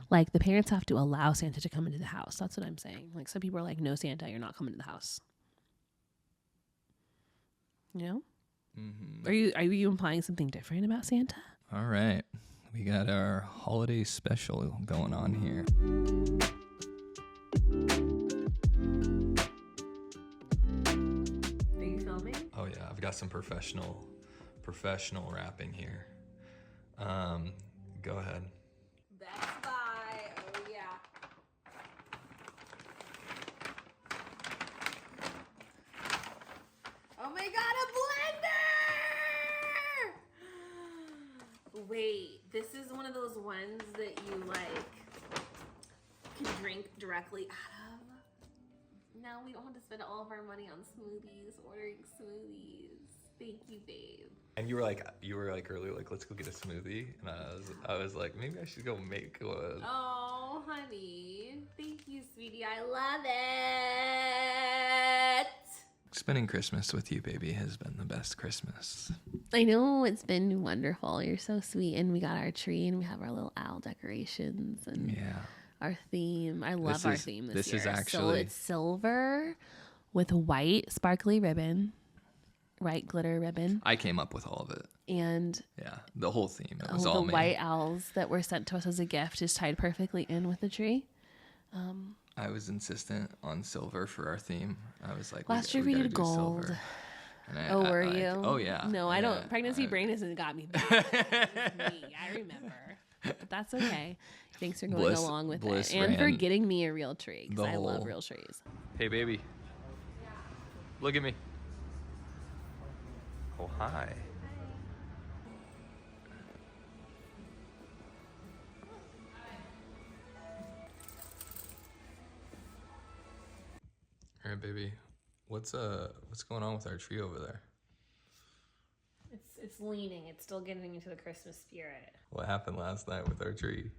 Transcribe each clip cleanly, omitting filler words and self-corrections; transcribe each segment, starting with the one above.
Like, the parents have to allow Santa to come into the house. That's what I'm saying. Like, some people are like, no, Santa, you're not coming to the house. You know? Mm-hmm. Are you implying something different about Santa? All right. We got our holiday special going on here. Are you filming? Oh yeah, I've got some professional wrapping here. Go ahead. Best Buy. Oh yeah. Oh my god, a blender! Wait, this is one of those ones that you like can drink directly out of. Now we don't have to spend all of our money on smoothies, ordering smoothies. Thank you, babe. And you were like earlier, like, let's go get a smoothie. And I was like, maybe I should go make one. Oh, honey. Thank you, sweetie. I love it. Spending Christmas with you, baby, has been the best Christmas. I know, it's been wonderful. You're so sweet. And we got our tree and we have our little owl decorations and our theme. I love our theme this year. This is actually... So it's silver with white sparkly ribbon. Right, glitter ribbon. I came up with all of it. And the whole theme. It was all the me. white owls that were sent to us as a gift is tied perfectly in with the tree. I was insistent on silver for our theme. I was like, last year we did gold. Were you? Oh yeah. No, I don't. Pregnancy brain hasn't got me back. It was me. I remember. But that's okay. Thanks for going along with it and for getting me a real tree because I love real trees. Hey, baby. Look at me. Oh, hi. All right, baby. What's going on with our tree over there? It's leaning. It's still getting into the Christmas spirit. What happened last night with our tree?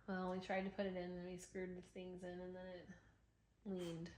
Well, we tried to put it in and we screwed the things in and then it leaned.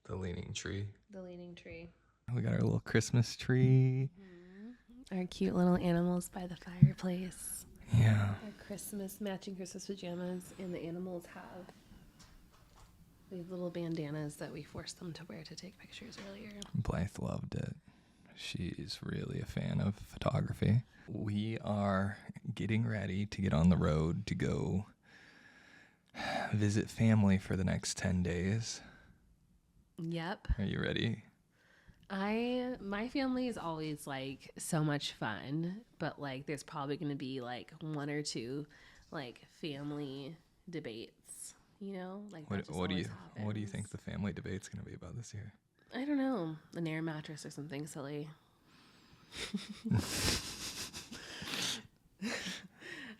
The leaning tree. The leaning tree. We got our little Christmas tree. Mm-hmm. Our cute little animals by the fireplace. Yeah. Our matching Christmas pajamas, and the animals have these little bandanas that we forced them to wear to take pictures earlier. Blythe loved it. She's really a fan of photography. We are getting ready to get on the road to go visit family for the next 10 days. Yep. Are you ready? My family is always like so much fun, but like there's probably going to be like one or two like family debates, you know? Like what do you think the family debate's going to be about this year? I don't know. An air mattress or something silly.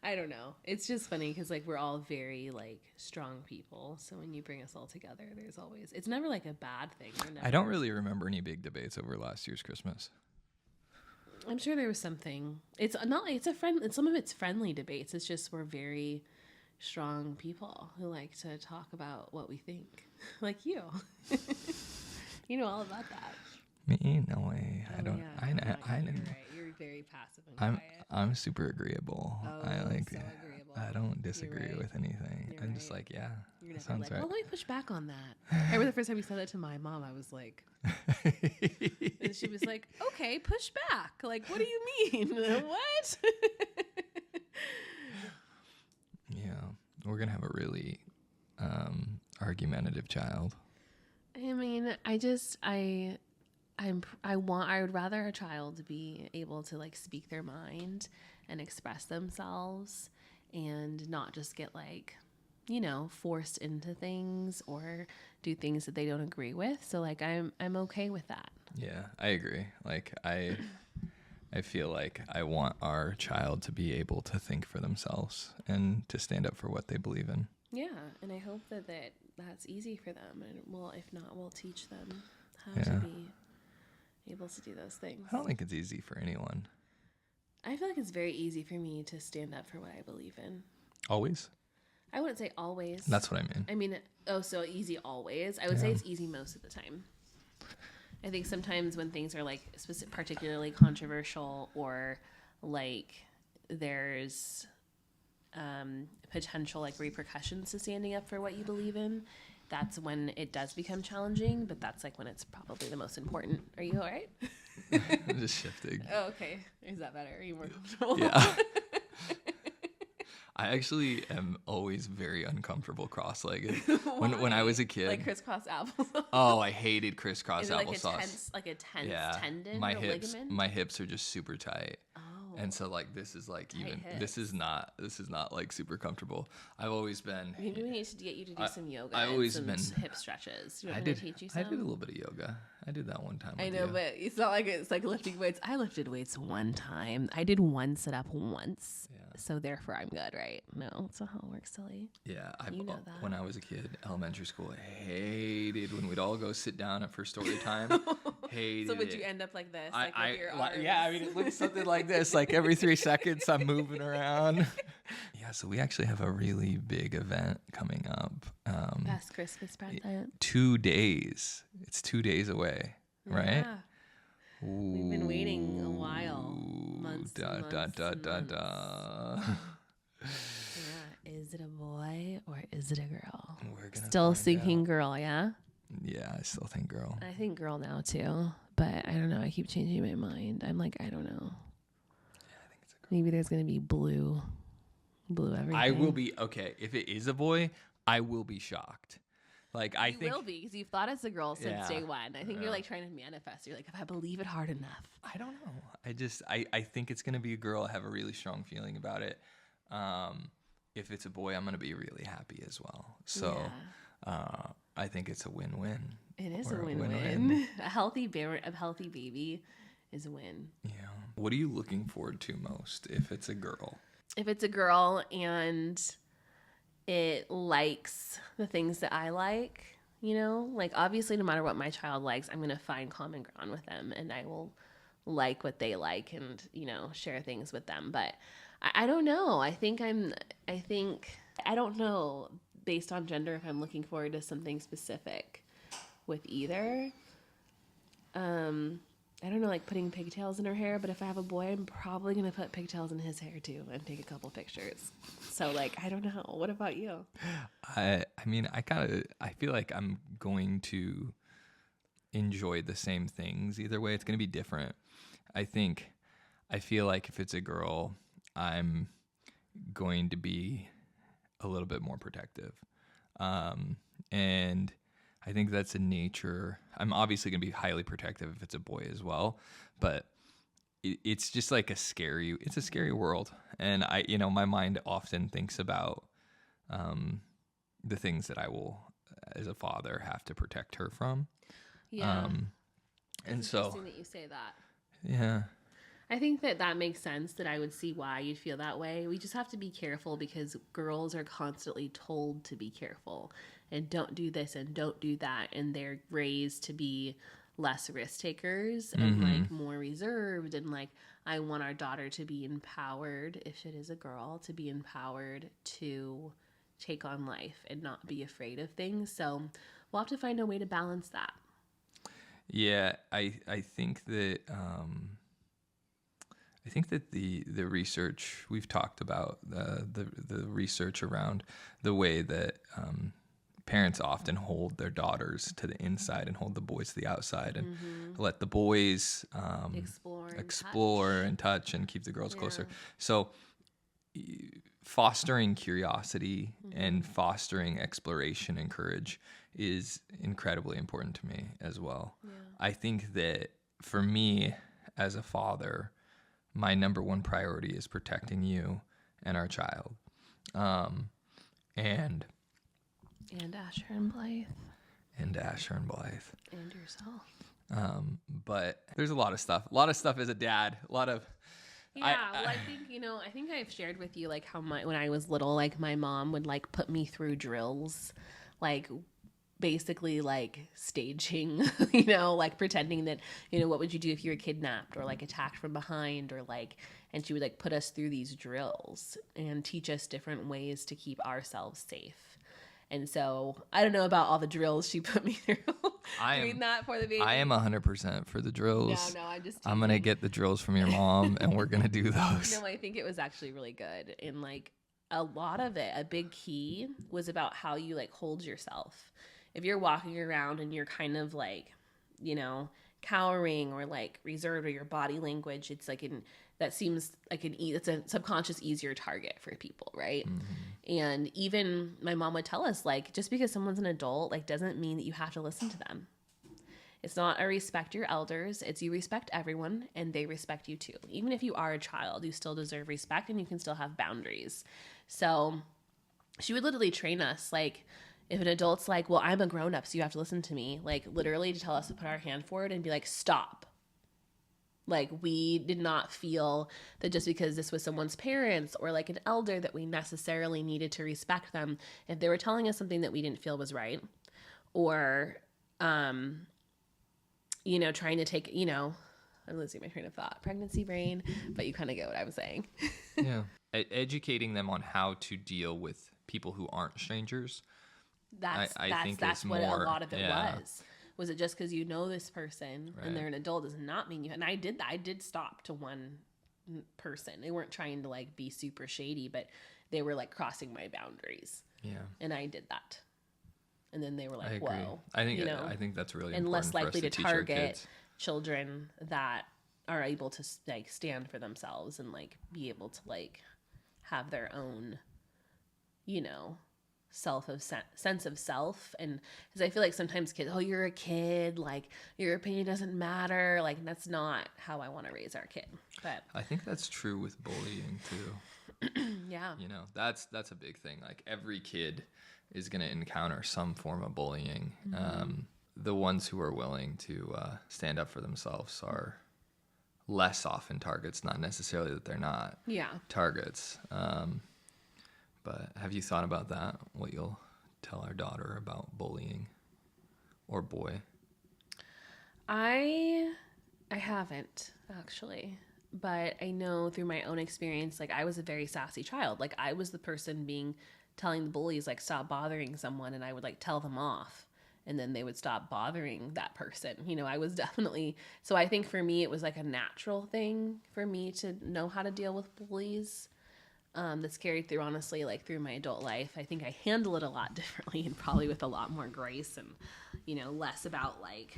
I don't know. It's just funny because like we're all very like strong people. So when you bring us all together, it's never like a bad thing. I don't really remember any big debates over last year's Christmas. I'm sure there was something. It's not like some of it's friendly debates. It's just we're very strong people who like to talk about what we think. Like you. You know all about that. Me? No way. Oh, I don't. Yeah. I You're right. You're very passive and quiet. I'm super agreable. Oh, I like. so agreeable. I don't disagree Right. with anything. You're I'm right. just like, yeah, You're that gonna be sounds like, right. well, let me push back on that. I remember the first time you said that to my mom, I was like, and she was like, okay, push back. Like, what do you mean? What? Yeah, we're gonna have a really argumentative child. I mean, I would rather a child be able to like speak their mind and express themselves and not just get like, you know, forced into things or do things that they don't agree with. So like I'm okay with that. Yeah, I agree. Like I feel like I want our child to be able to think for themselves and to stand up for what they believe in. Yeah, and I hope that's easy for them, and if not, we'll teach them how to be able to do those things. I don't think it's easy for anyone. I feel like it's very easy for me to stand up for what I believe in. Always? I wouldn't say always. That's what I mean. I mean, so easy always. I would say it's easy most of the time. I think sometimes when things are like particularly controversial or like there's potential like repercussions to standing up for what you believe in, that's when it does become challenging, but that's like when it's probably the most important. Are you all right? I'm just shifting. Oh, okay. Is that better? Are you more comfortable? Yeah. I actually am always very uncomfortable cross-legged. When I was a kid. Like crisscross applesauce. Oh, I hated crisscross Is it applesauce. like a tense tendon my or hips, ligament? my hips are just super tight. Oh. And so like this is like Tight even hips. this is not like super comfortable. I've always been. Maybe we need to get you to do some yoga. I've always and been some hip stretches. You want I me did. to teach you some? I did a little bit of yoga. I did that one time. I with know, you. but it's not like it's like lifting weights. I lifted weights one time. I did one sit up once. Yeah. So therefore I'm good, right? No, that's not how it works, silly. Yeah, You know that. when I was a kid, elementary school, I hated when we'd all go sit down for story time. Hated So would it. you end up like this? I With your arms? yeah, I mean it looks something like this. Like every 3 seconds, I'm moving around. Yeah, so we actually have a really big event coming up. Best Christmas present. 2 days. It's 2 days away, right? Yeah. We've been waiting a while. Months and months and months. Yeah. Is it a boy or is it a girl? We're gonna Still find thinking out. girl, yeah? Yeah, I still think girl. I think girl now too. But I don't know. I keep changing my mind. I'm like, I don't know. Yeah, I think it's a girl. Maybe there's going to be blue everything. I will be okay if it is a boy. I will be shocked. Like I You think will be because you've thought it's a girl since Yeah. day one. I think Yeah. you're like trying to manifest. You're like, if I believe it hard enough. I don't know. I think it's gonna be a girl. I have a really strong feeling about it. If it's a boy, I'm gonna be really happy as well. So I think it's a win-win. It is Or a a win-win. win-win. A healthy baby is a win. Yeah. What are you looking forward to most if it's a girl? If it's a girl and it likes the things that I like, you know, like obviously no matter what my child likes, I'm going to find common ground with them and I will like what they like and, you know, share things with them. But I don't know. I don't know based on gender if I'm looking forward to something specific with either. I don't know, like putting pigtails in her hair, but if I have a boy, I'm probably going to put pigtails in his hair too and take a couple pictures. So like, I don't know. What about you? I mean, I feel like I'm going to enjoy the same things either way. It's going to be different. I feel like if it's a girl, I'm going to be a little bit more protective. And I think that's a nature. I'm obviously going to be highly protective if it's a boy as well, but it's just like it's a scary world. And my mind often thinks about the things that I will, as a father, have to protect her from. Yeah. And it's so, interesting that you say that. yeah. I think that makes sense, that I would see why you'd feel that way. We just have to be careful because girls are constantly told to be careful and don't do this and don't do that. And they're raised to be less risk takers and like more reserved. And like, I want our daughter to be empowered, if it is a girl, to be empowered to take on life and not be afraid of things. So we'll have to find a way to balance that. Yeah, I think that the research we've talked about, the research around the way that parents often hold their daughters to the inside and hold the boys to the outside and let the boys explore and touch and keep the girls closer. So fostering curiosity and fostering exploration and courage is incredibly important to me as well. Yeah. I think that for me as a father, my number one priority is protecting you and our child. And Asher and Blythe. And Blythe. And yourself. But there's a lot of stuff. A lot of stuff as a dad. A lot of... I think I've shared with you like how when I was little, like my mom would like put me through drills, like basically like staging, like pretending that, what would you do if you were kidnapped or like attacked from behind or like, and she would like put us through these drills and teach us different ways to keep ourselves safe. And so I don't know about all the drills she put me through. Doing that for the baby. I am 100% for the drills. No, I'm just teasing. I'm going to get the drills from your mom and we're going to do those. No, I think it was actually really good. And like, a lot of it, a big key was about how you like hold yourself. If you're walking around and you're kind of like, you know, cowering or like reserved, or your body language, it's like that seems like it's a subconscious easier target for people, right? And even my mom would tell us, like, just because someone's an adult, like, doesn't mean that you have to listen to them. It's not a respect your elders. It's you respect everyone and they respect you too. Even if you are a child, you still deserve respect and you can still have boundaries. So she would literally train us, like, if an adult's like, well, I'm a grown up, so you have to listen to me, like, literally to tell us to put our hand forward and be like, stop. Like, we did not feel that just because this was someone's parents or like an elder that we necessarily needed to respect them if they were telling us something that we didn't feel was right, or, you know, trying to take, you know, I'm losing my train of thought, pregnancy brain, but you kind of get what I was saying. Yeah. Educating them on how to deal with people who aren't strangers. That's what a lot of it was. Was it just because you know this person and they're an adult does not mean you. And I did that. I did stop to one person. They weren't trying to like be super shady, but they were like crossing my boundaries. Yeah. And I did that. And then they were like, whoa. I think that's really important. And less likely for us to target children that are able to like stand for themselves and like be able to like have their own, you know, sense of self. And because I feel like sometimes kids, oh, you're a kid, like your opinion doesn't matter, like that's not how I want to raise our kid. But I think that's true with bullying too. Yeah, you know, that's a big thing. Like every kid is going to encounter some form of bullying. The ones who are willing to stand up for themselves are less often targets, not necessarily that they're not targets. But have you thought about that? What you'll tell our daughter about bullying or boy? I haven't actually, but I know through my own experience, like I was a very sassy child. Like I was the person telling the bullies, like, stop bothering someone, and I would like tell them off and then they would stop bothering that person. You know, I was definitely, so I think for me, it was like a natural thing for me to know how to deal with bullies. That's carried through, honestly, like through my adult life. I think I handle it a lot differently and probably with a lot more grace and, you know, less about like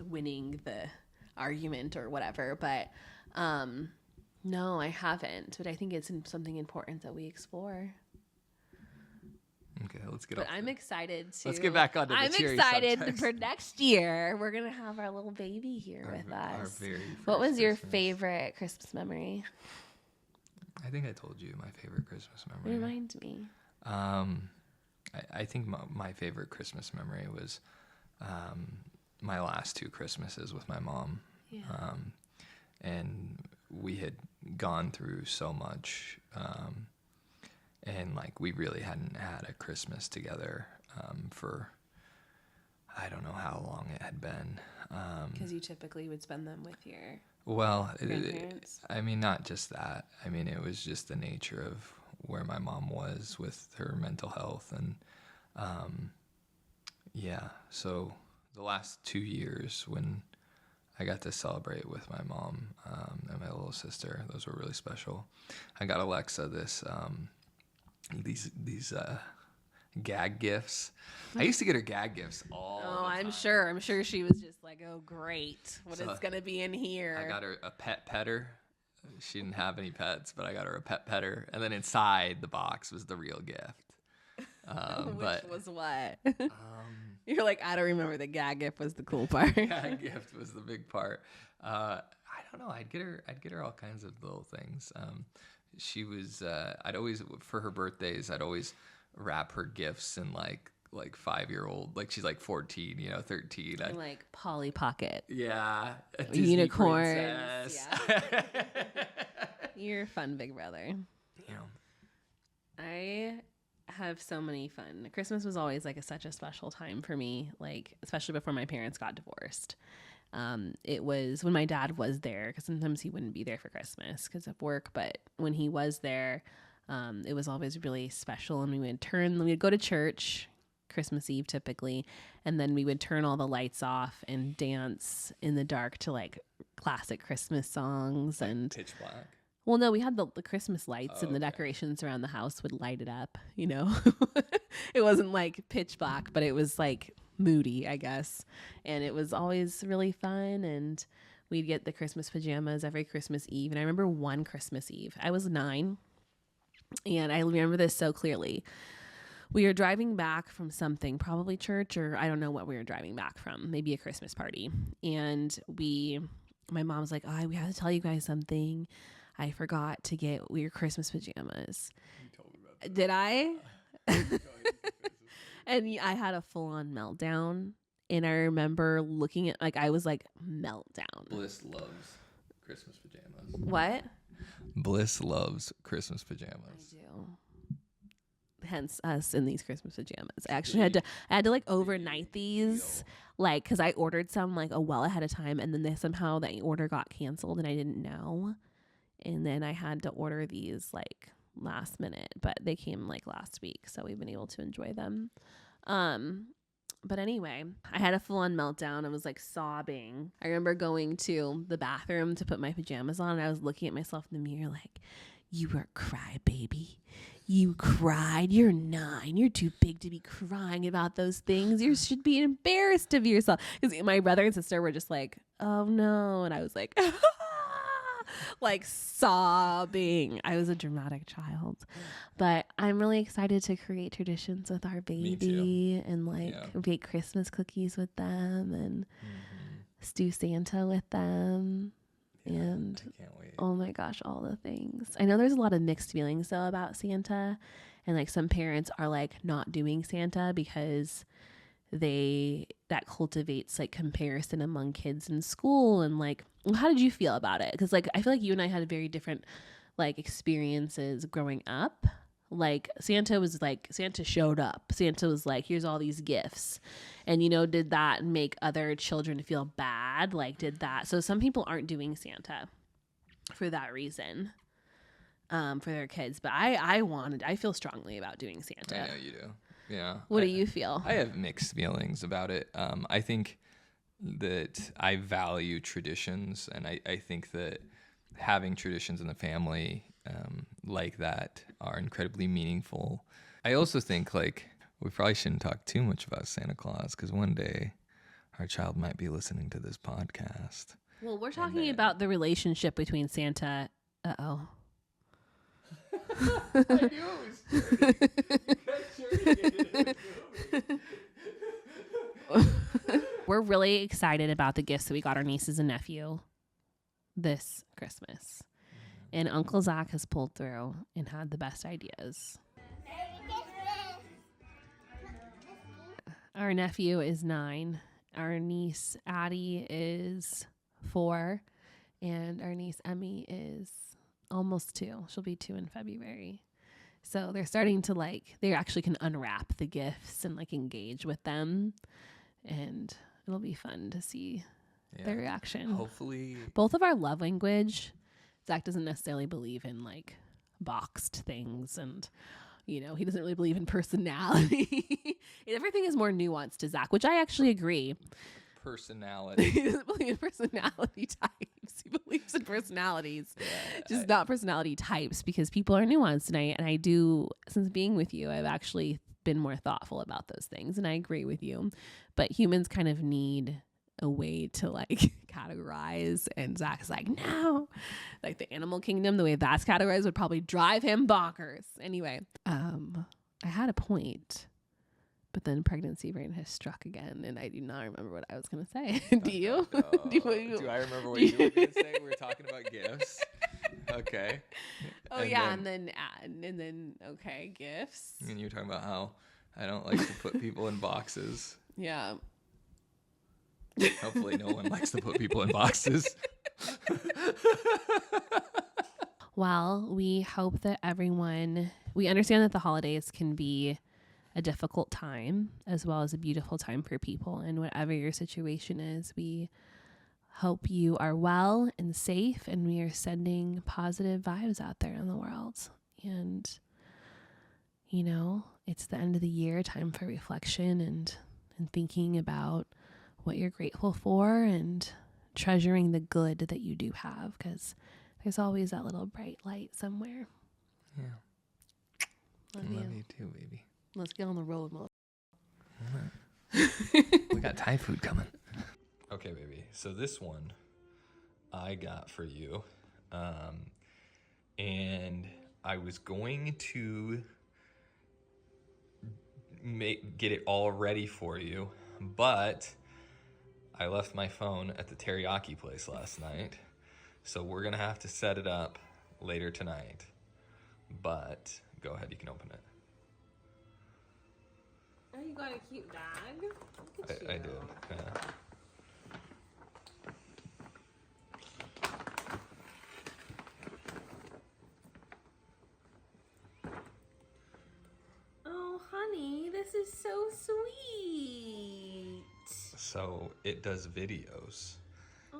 winning the argument or whatever. But no, I haven't. But I think it's something important that we explore. Okay, let's get. But I'm excited to. Let's get back onto the cheery excited subjects. For next year. We're gonna have our little baby here with us. Our very what was your Christmas. favorite Christmas memory? I think I told you my favorite Christmas memory. Remind me. I think my favorite Christmas memory was my last 2 Christmases with my mom. Yeah. And we had gone through so much. And like we really hadn't had a Christmas together for I don't know how long it had been. Because you typically would spend them with your grandparents? I mean, not just that. I mean, it was just the nature of where my mom was with her mental health. And so the last 2 years when I got to celebrate with my mom and my little sister, those were really special. I got Alexa these gag gifts. I used to get her gag gifts all the time. I'm sure she was just like, oh great, what is gonna be in here? I got her a pet petter. She didn't have any pets, but I got her a pet petter, and then inside the box was the real gift. Which was what? You're like, I don't remember. The gag gift was the cool part. Gag gift was the big part. I don't know. I'd get her all kinds of little things. She was. I'd always, for her birthdays, I'd always wrap her gifts in like 5-year-old. Like she's like 14, 13. Like Polly Pocket. Yeah. Unicorns. Yeah. You're a fun big brother. Yeah. I have so many fun. Christmas was always like such a special time for me, like especially before my parents got divorced. It was when my dad was there, because sometimes he wouldn't be there for Christmas because of work, but when he was there, it was always really special. And we'd go to church Christmas Eve typically, and then we would turn all the lights off and dance in the dark to like classic Christmas songs and Pitch Black. Well, no, we had the Christmas lights and the Okay. decorations around the house would light it up, you know. It wasn't like pitch black, but it was like moody, I guess. And it was always really fun. And we'd get the Christmas pajamas every Christmas Eve. And I remember one Christmas Eve, I was 9. And I remember this so clearly. We were driving back from something, probably church, or I don't know what we were driving back from, maybe a Christmas party. And my mom was like, oh, we have to tell you guys something. I forgot to get your Christmas pajamas. You told me about that. Did I? And I had a full-on meltdown. And I remember looking at, like, I was like, meltdown. Bliss loves Christmas pajamas. What? Bliss loves Christmas I pajamas. do. Hence us in these Christmas pajamas. I actually had to like overnight these, like, because I ordered some like a well ahead of time, and then somehow the order got canceled and I didn't know, and then I had to order these like last minute, but they came like last week, so we've been able to enjoy them. But anyway, I had a full-on meltdown. I was like sobbing. I remember going to the bathroom to put my pajamas on, and I was looking at myself in the mirror like, you were a crybaby. You cried. You're 9. You're too big to be crying about those things. You should be embarrassed of yourself. Because my brother and sister were just like, oh no. And I was like, like sobbing. I was a dramatic child. But I'm really excited to create traditions with our baby and like bake Christmas cookies with them and stew Santa with them. Yeah, And I can't wait. Oh my gosh, all the things. I know there's a lot of mixed feelings though about Santa, and like some parents are like not doing Santa because that cultivates like comparison among kids in school. And like, how did you feel about it? Because like I feel like you and I had very different like experiences growing up. Like Santa showed up. Santa was like, here's all these gifts. And, you know, did that make other children feel bad? Like, did that? So some people aren't doing Santa for that reason, for their kids. But I feel strongly about doing Santa. I know you do. Yeah. What do you feel? I have mixed feelings about it. I think that I value traditions, and I think that having traditions in the family like that are incredibly meaningful. I also think like we probably shouldn't talk too much about Santa Claus because one day our child might be listening to this podcast. Well, we're talking about the relationship between Santa. Uh-oh. I knew it was We're really excited about the gifts that we got our nieces and nephew this Christmas. And Uncle Zach has pulled through and had the best ideas. Our nephew is 9. Our niece Addie is 4. And our niece Emmy is almost 2. She'll be 2 in February. So they're starting to like, they actually can unwrap the gifts and like engage with them. And it'll be fun to see their reaction. Hopefully. Both of our love language, Zach doesn't necessarily believe in like boxed things, and you know, he doesn't really believe in personality. Everything is more nuanced to Zach, which I actually agree. Personality. He doesn't believe in personality types. He believes in personalities, just not personality types, because people are nuanced. And I do, since being with you, I've actually been more thoughtful about those things, and I agree with you. But humans kind of need a way to like categorize, and Zach's like, no, like the animal kingdom, the way that's categorized would probably drive him bonkers. Anyway, I had a point, but then pregnancy brain has struck again, and I do not remember what I was gonna say. Do you? Do I remember what you were gonna say? We were talking about gifts. Okay. Oh, and then okay, gifts. And you were talking about how I don't like to put people in boxes. Yeah. Hopefully no one likes to put people in boxes. Well, we hope that we understand that the holidays can be a difficult time as well as a beautiful time for people. And whatever your situation is, we hope you are well and safe, and we are sending positive vibes out there in the world. And, you know, it's the end of the year, time for reflection and thinking about what you're grateful for and treasuring the good that you do have, because There's always that little bright light somewhere. Yeah. Love Love you. you too, baby. Let's get on the road, mother. We got Thai food coming. Okay, baby. So this one I got for you. And I was going to get it all ready for you, but I left my phone at the teriyaki place last night. So we're going to have to set it up later tonight. But go ahead, you can open it. Oh, you got a cute bag? Look at I you. did, yeah. Oh, honey, this is so sweet. So it does videos,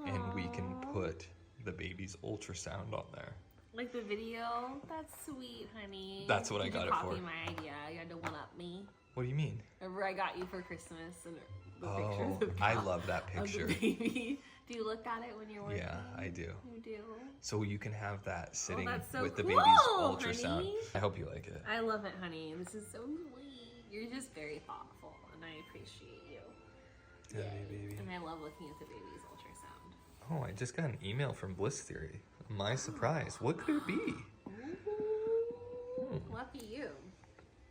and we can Aw. put the baby's ultrasound on there. Like the video? That's sweet, honey. That's what I Did got you it for. copy my idea? You had to one-up me. What do you mean? Remember I got you for Christmas and the Oh, pictures of I love that of picture. the baby. Do you look at it when you're working? Yeah, I do. You do? So you can have that sitting that's so with the cool, baby's ultrasound. honey. I hope you like it. I love it, honey. This is so sweet. You're just very thoughtful, and I appreciate you. Yeah, Yay. baby. And I love looking at the baby's ultrasound. Oh, I just got an email from Bliss Theory. My surprise. What could it be? Ooh, lucky you.